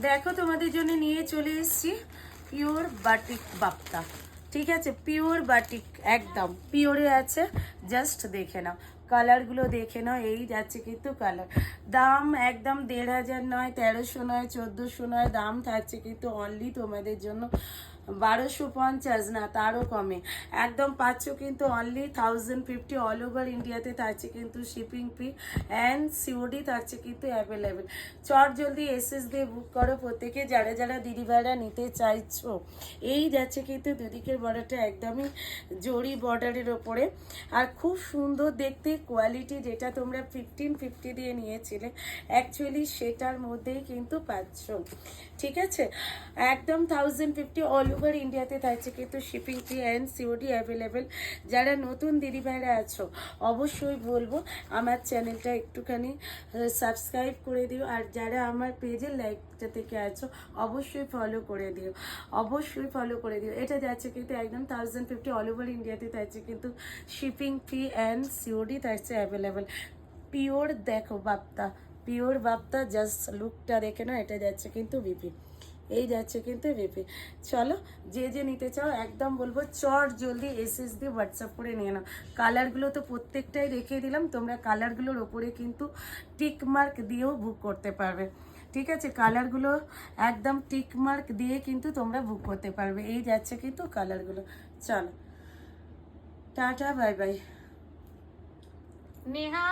দেখো তোমাদের জন্য নিয়ে চলে এসেছি পিওর বাটিক বাপ্তা। ঠিক আছে, পিওর বাটিক একদম পিওরে আছে। জাস্ট দেখে নাও, কালারগুলো দেখে নাও। এই যাচ্ছে কিন্তু কালার। দাম একদম 1500 নয়, 1300 নয়, 1400 নয়। দাম থাকছে কিন্তু অনলি তোমাদের জন্য 1250, না তারও কমে। একদম পাচ্ছ কিন্তু অনলি 1050। অল ওভার ইন্ডিয়াতে থাকছে কিন্তু শিপিং ফি অ্যান্ড সিওডি থাকছে কিন্তু অ্যাভেলেবেল। চট জলদি এসএস দিয়ে বুক করো প্রত্যেকে, যারা যারা দিদিভাইরা নিতে চাইছো। এই যাচ্ছে কিন্তু দুদিকের বর্ডারটা একদমই জরি বর্ডারের ওপরে, আর খুব সুন্দর দেখতে। কোয়ালিটি যেটা তোমরা 1550 দিয়ে নিয়েছিলে, অ্যাকচুয়ালি সেটার মধ্যেই কিন্তু পাচ্ছ। ঠিক আছে, একদম 1050। অল ওভার ইন্ডিয়াতে থাকছে কিন্তু shipping fee and COD available. যারা নতুন দিদিভাইরা আছো, অবশ্যই বলবো আমার চ্যানেলটা একটুখানি সাবস্ক্রাইব করে দিও। আর যারা আমার পেজের লাইকটা থেকে আছো, অবশ্যই ফলো করে দিও, অবশ্যই ফলো করে দিও। এটা যাচ্ছে কিন্তু একদম 1050। অল ওভার ইন্ডিয়াতে থাকছে কিন্তু শিপিং ফি অ্যান্ড সিওডি থাকছে অ্যাভেলেবেল। পিওর দেখো বাপ্তা, পিওর বাপ্তা। জাস্ট লুকটা দেখে নাও। এটা যাচ্ছে কিন্তু বিপি, এই যাচ্ছে কিন্তু বিপি। চলো, যে যে নিতে চাও একদম বলবো চট জলদি এসএস দিয়ে হোয়াটসঅ্যাপ করে নিয়ে নাও। কালারগুলো তো প্রত্যেকটাই রেখে দিলাম, তোমরা কালারগুলোর ওপরে কিন্তু টিক মার্ক দিয়েও বুক করতে পারবে। ঠিক আছে, কালারগুলো একদম টিক মার্ক দিয়ে কিন্তু তোমরা বুক করতে পারবে। এই যাচ্ছে কিন্তু কালারগুলো। চলো, টাটা, বাই বাই। নেহা।